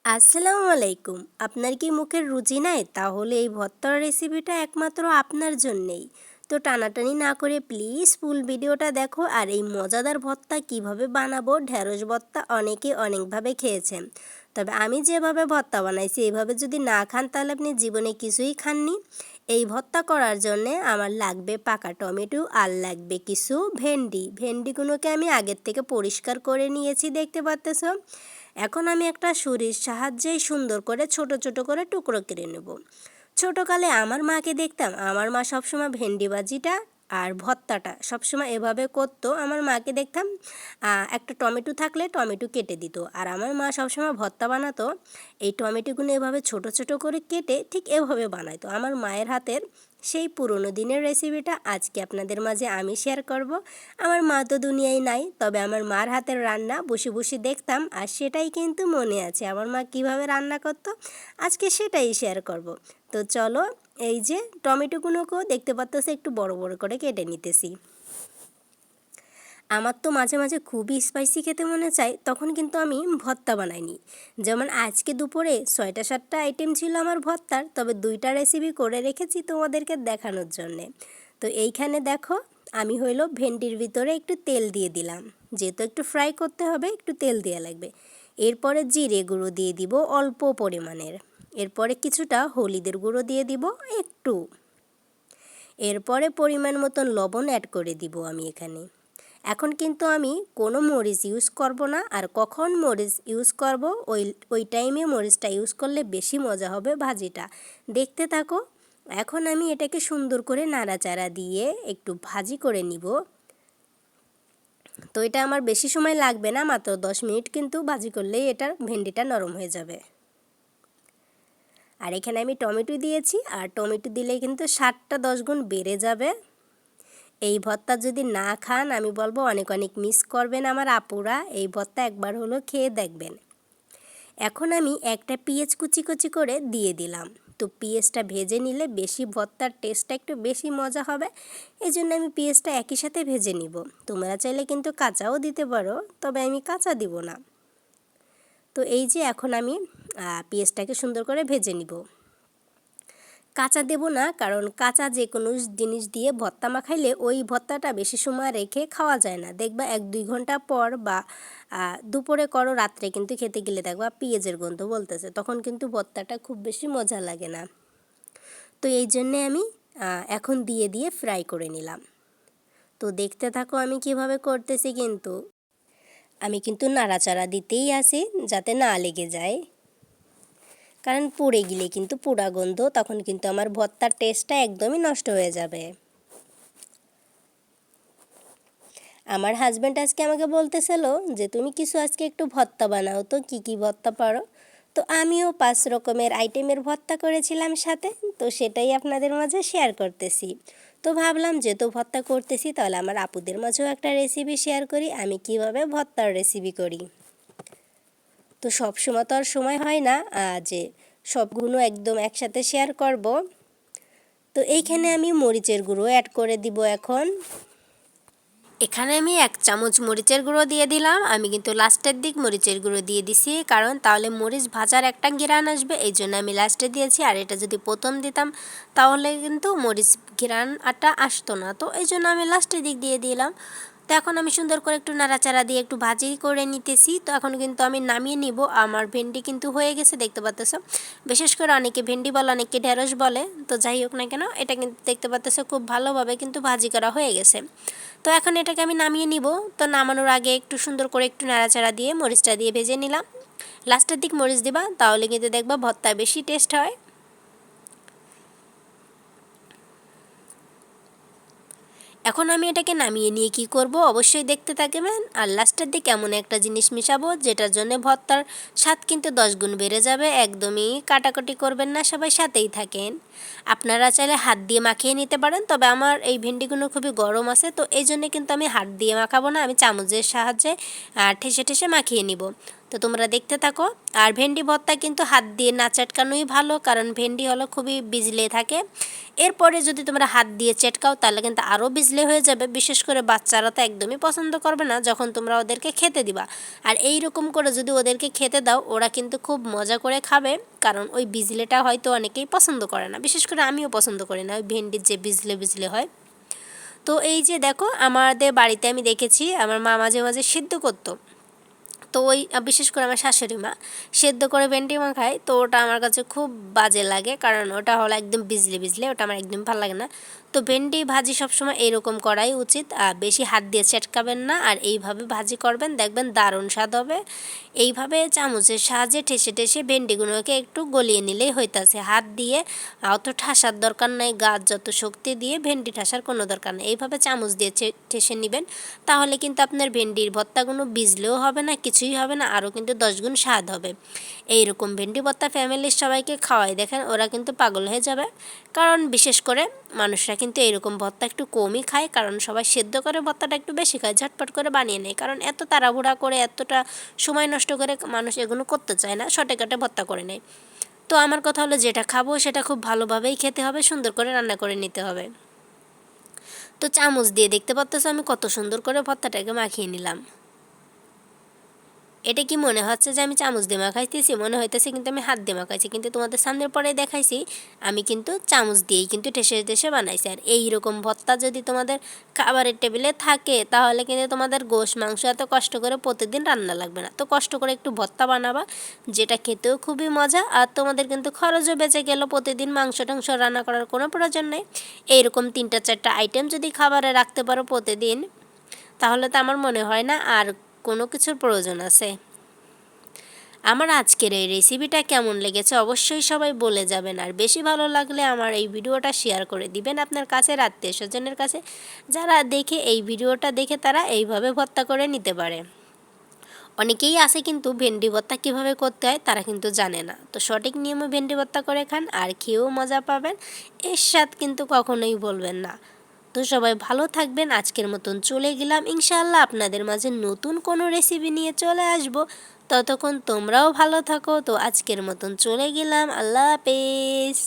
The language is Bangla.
আসসালামু আলাইকুম। আপনার কি মুখের রুচি নাই? তাহলে এই ভর্তার রেসিপিটা একমাত্র আপনার জন্যেই। তো টানাটানি না করে প্লিজ ফুল ভিডিওটা দেখো। আর এই মজাদার ভর্তা কিভাবে বানাবো, ঢেঁড়স ভর্তা অনেকে অনেকভাবে খেয়েছেন, তবে আমি যেভাবে ভর্তা বানাইছি এইভাবে যদি না খান তাহলে আপনি জীবনে কিছুই খাননি। এই ভর্তা করার জন্যে আমার লাগবে পাকা টমেটো আর লাগবে কিছু ভেন্ডি। ভেন্ডিগুলোকে আমি আগের থেকে পরিষ্কার করে নিয়েছি, দেখতে পাচ্তেছো। এখন আমি একটা ছুরির সাহায্যে সুন্দর করে ছোট ছোট করে টুকরো কেটে নেব। ছোটকালে আমার মাকে দেখতাম, আমার মা সবসময় ভেন্ডি ভাজিটা আর ভর্তাটা সবসময় এভাবে করতো। আমার মাকে দেখতাম একটা টমেটো থাকলে টমেটো কেটে দিত, আর আমার মা সবসময় ভর্তা বানাতো এই টমেটোগুলো এভাবে ছোট ছোট করে কেটে ঠিক এভাবে বানাইতো। আমার মায়ের হাতের সেই পুরনো দিনের রেসিপিটা আজকে আপনাদের মাঝে আমি শেয়ার করব। আমার মা তো দুনিয়ায় নাই, তবে আমার মার হাতের রান্না বসে বসে দেখতাম, আর সেটাই কিন্তু মনে আছে আমার মা কিভাবে রান্না করতো। আজকে সেটাই শেয়ার করব। তো চলো, এই যে টমেটোগুলোকেও দেখতে পাচ্ছ একটু বড় বড় করে কেটে নিতেছি। আমার তো মাঝে মাঝে খুবই স্পাইসি খেতে মনে চায়, তখন কিন্তু আমি ভর্তা বানাইনি। যেমন আজকে দুপুরে 6টা-7টা আইটেম ছিল আমার ভর্তার, তবে 2টা রেসিপি করে রেখেছি তোমাদেরকে দেখানোর জন্যে। তো এইখানে দেখো, আমি হইলো ভেন্ডির ভিতরে একটু তেল দিয়ে দিলাম, যেহেতু একটু ফ্রাই করতে হবে একটু তেল দেওয়া লাগবে। এরপরে জিরে গুঁড়ো দিয়ে দিব অল্প পরিমাণের। এরপরে কিছুটা হলুদের গুঁড়ো দিয়ে দিব একটু। এরপরে পরিমাণ মতন লবণ অ্যাড করে দিব আমি এখানে। এখন কিন্তু আমি কোনো মরিচ ইউজ করব না, আর কখন মরিচ ইউজ করব ওই টাইমে মরিচটা ইউজ করলে বেশি মজা হবে ভাজিটা। দেখতে থাকো। এখন আমি এটাকে সুন্দর করে নাড়াচাড়া দিয়ে একটু ভাজি করে নিব। তো এটা আমার বেশি সময় লাগবে না, মাত্র 10 মিনিট কিন্তু ভাজি করলেই এটার ভেন্ডিটা নরম হয়ে যাবে। আর এখানে আমি টমেটো দিয়েছি, আর টমেটো দিলেই কিন্তু স্বাদটা 10 গুণ বেড়ে যাবে। এই ভর্তা যদি না খান আমি বলবো অনেক অনেক মিস করবেন আমার আপুরা। এই ভর্তা একবার হলো খেয়ে দেখবেন। এখন আমি একটা পেঁয়াজ কুচি কুচি করে দিয়ে দিলাম। তো পেঁয়াজটা ভেজে নিলে বেশি ভর্তার টেস্টটা একটু বেশি মজা হবে, এই জন্য আমি পেঁয়াজটা একই সাথে ভেজে নিব। তোমরা চাইলে কিন্তু কাঁচাও দিতে পারো, তবে আমি কাঁচা দিব না। তো এই যে এখন আমি পেঁয়াজটাকে সুন্দর করে ভেজে নিব। কাঁচা দেব না, কারণ কাঁচা যে কোনো জিনিস দিয়ে ভর্তা মাখাইলে ওই ভর্তাটা বেশি সময় রেখে খাওয়া যায় না। দেখবা 1-2 ঘন্টা পর বা দুপুরে করো, রাত্রে কিন্তু খেতে গেলে দেখবা পেঁয়াজের গন্ধ বলতেছে, তখন কিন্তু ভর্তাটা খুব বেশি মজা লাগে না। তো এই জন্যে আমি এখন দিয়ে দিয়ে ফ্রাই করে নিলাম। তো দেখতে থাকো আমি কিভাবে করতেছি। কিন্তু আমি কিন্তু নাড়াচাড়া দিতেই আসি যাতে না লেগে যায়, কারণ পুড়ে গেলে কিন্তু পোড়া গন্ধ, তখন কিন্তু আমার ভর্তার টেস্টটা একদমই নষ্ট হয়ে যাবে। আমার হাজব্যান্ড আজকে আমাকে বলতেছিল যে তুমি কিছু আজকে একটু ভর্তা বানাও, তো কী কী ভর্তা পারো। তো আমিও 5 রকমের আইটেমের ভর্তা করেছিলাম সাথে, তো সেটাই আপনাদের মাঝে শেয়ার করতেছি। তো ভাবলাম যেহেতু ভর্তা করতেছি তাহলে আমার আপুদের মাঝেও একটা রেসিপি শেয়ার করি, আমি কিভাবে ভর্তার রেসিপি করি। তো সব সময় তো আর সময় হয় না যে সবগুলো একদম একসাথে শেয়ার করব। তো এইখানে আমি মরিচের গুঁড়ো অ্যাড করে দিব এখন। এখানে আমি 1 চামচ মরিচের গুঁড়ো দিয়ে দিলাম। আমি কিন্তু লাস্টের দিক মরিচের গুঁড়ো দিয়ে দিছি, কারণ তাহলে মরিচ ভাজার একটা ঘ্রাণ আসবে, এই জন্য আমি লাস্টে দিয়েছি। আর এটা যদি প্রথম দিতাম তাহলে কিন্তু মরিচ ঘ্রাণটা আসতো না, তো এই জন্য আমি লাস্টের দিক দিয়ে দিলাম। তো এখন আমি সুন্দর করে একটু নাড়াচাড়া দিয়ে একটু ভাজি করে নিতেছি। তো এখন কিন্তু আমি নামিয়ে নিব। আমার ভেন্ডি কিন্তু হয়ে গেছে, দেখতে পাচ্তেছো। বিশেষ করে অনেকে ভেন্ডি বলে, অনেকে ঢেঁড়স বলে, তো যাই হোক না কেন এটা কিন্তু দেখতে পাচ্তেছো খুব ভালোভাবে কিন্তু ভাজি করা হয়ে গেছে। তো এখন এটাকে আমি নামিয়ে নিব। তো নামানোর আগে একটু সুন্দর করে একটু নাড়াচাড়া দিয়ে মরিচটা দিয়ে ভেজে নিলাম। লাস্টের দিক মরিচ দিবা, তাহলে কিন্তু দেখবা ভর্তা বেশি টেস্ট হয়। এখন আমি এটাকে নামিয়ে নিয়ে কি করব অবশ্যই দেখতে থাকবেন। আর লাস্টের দিকে এমন একটা জিনিস মিশাবো যেটার জন্য ভর্তার স্বাদ কিন্তু 10 গুণ বেড়ে যাবে। একদমই কাটাকাটি করবেন না, সবাই সাথেই থাকেন। আপনারা চাইলে হাত দিয়ে মাখিয়ে নিতে পারেন, তবে আমার এই ভেন্ডিগুলো খুবই গরম আছে, তো এই জন্য কিন্তু আমি হাত দিয়ে মাখাবো না, আমি চামচের সাহায্যে ঠেসে ঠেসে মাখিয়ে নিব। তো তোমরা দেখতে থাকো। আর ভেন্ডি ভর্তা কিন্তু হাত দিয়ে না চটকানোই ভালো, কারণ ভেন্ডি হলো খুবই বিজলে থাকে। এরপরে যদি তোমরা হাত দিয়ে চটকাও তাহলে কিন্তু আরও বিজলে হয়ে যাবে। বিশেষ করে বাচ্চারা তো একদমই পছন্দ করবে না যখন তোমরা ওদেরকে খেতে দিবা। আর এই রকম করে যদি ওদেরকে খেতে দাও ওরা কিন্তু খুব মজা করে খাবে, কারণ ওই বিজলেটা হয়তো অনেকেই পছন্দ করে না, বিশেষ করে আমিও পছন্দ করি না ওই ভেন্ডির যে বিজলে বিজলে হয়। তো এই যে দেখো, আমাদের বাড়িতে আমি দেখেছি আমার মা মাঝে মাঝে সিদ্ধ করতো। তো ওই বিশেষ করে আমার শাশুড়ি মা সেদ্ধ করে ভেন্ডি মাখায়, তো ওটা আমার কাছে খুব বাজে লাগে, কারণ ওটা হলো একদম বিজলে বিজলে, ওটা আমার একদম ভালো লাগে না। তো ভেন্ডি ভাজি সবসময় এরকম করাই উচিত, বেশি হাত দিয়ে চটকাবেন না, আর এইভাবে ভাজি করবেন, দেখবেন দারুণ স্বাদ হবে। এইভাবে চামচের সাহায্যে ঠেসে ঠেসে ভেন্ডিগুলোকে একটু গলিয়ে নিলেই হইতাছে। হাত দিয়ে অত ঠাসার দরকার নাই, গাছ যত শক্তি দিয়ে ভেন্ডি ঠাসার কোনো দরকার নেই। এইভাবে চামচ দিয়ে ঠেসে নেবেন, তাহলে কিন্তু আপনার ভেন্ডির ভর্তাগুলো বিজলেও হবে না, কিছুই হবে না, আরও কিন্তু 10 গুণ স্বাদ হবে। এইরকম ভেন্ডি ভর্তা ফ্যামিলির সবাইকে খাওয়াই দেখেন, ওরা কিন্তু পাগল হয়ে যাবে। কারণ বিশেষ করে মানুষরা কিন্তু এইরকম ভর্তা একটু কমই খায়, কারণ সবাই সেদ্ধ করে ভর্তাটা একটু বেশি খায়, ঝটপট করে বানিয়ে নেয়, কারণ এত তাড়াহুড়া করে এতটা সময় নষ্ট করে মানুষ এগুলো করতে চায় না, শর্টকাটে ভর্তা করে নেয়। তো আমার কথা হলো, যেটা খাবো সেটা খুব ভালোভাবেই খেতে হবে, সুন্দর করে রান্না করে নিতে হবে। তো চামচ দিয়ে দেখতে পাচ্ছ আমি কত সুন্দর করে ভর্তাটাকে মাখিয়ে নিলাম। এটা কি মনে হচ্ছে যে আমি চামচ দিয়ে মাখাইতেছি? মনে হইতেছে কিন্তু আমি হাত দিয়ে মাখাইছি, কিন্তু তোমাদের সামনের পরে দেখাইছি আমি কিন্তু চামচ দিয়েই কিন্তু ঠেসে ঠেসে বানাইছি। আর এইরকম ভর্তা যদি তোমাদের খাবারের টেবিলে থাকে তাহলে কিন্তু তোমাদের গোশ মাংস এত কষ্ট করে প্রতিদিন রান্না লাগবে না। তো কষ্ট করে একটু ভর্তা বানাবা, যেটা খেতেও খুবই মজা, আর তোমাদের কিন্তু খরচও বেঁচে গেল, প্রতিদিন মাংস টাংস রান্না করার কোনো প্রয়োজন নেই। এইরকম 3-4টা আইটেম যদি খাবারে রাখতে পারো প্রতিদিন, তাহলে তো আমার মনে হয় না আর কোনো কিছুর প্রয়োজন আছে। আমার আজকের এই রেসিপিটা কেমন লেগেছে অবশ্যই সবাই বলে যাবেন, আর বেশি ভালো লাগলে আমার এই ভিডিওটা শেয়ার করে দিবেন আপনার কাছের আত্মীয় স্বজনের কাছে, যারা দেখে এই ভিডিওটা দেখে তারা এইভাবে ভর্তা করে নিতে পারে। অনেকেই আছে কিন্তু ভেন্ডি ভর্তা কীভাবে করতে হয় তারা কিন্তু জানে না। তো সঠিক নিয়মে ভেন্ডি ভর্তা করে খান, আর খেয়েও মজা পাবেন, এর স্বাদ কিন্তু কখনোই বলবেন না। তো সবাই ভালো থাকবেন, আজকের মতন চলে গেলাম, ইনশাআল্লাহ আপনাদের মাঝে নতুন কোনো রেসিপি নিয়ে চলে আসব। ততক্ষণ তোমরাও ভালো থাকো। তো আজকের মতন চলে গেলাম, আল্লাহ হাফেজ।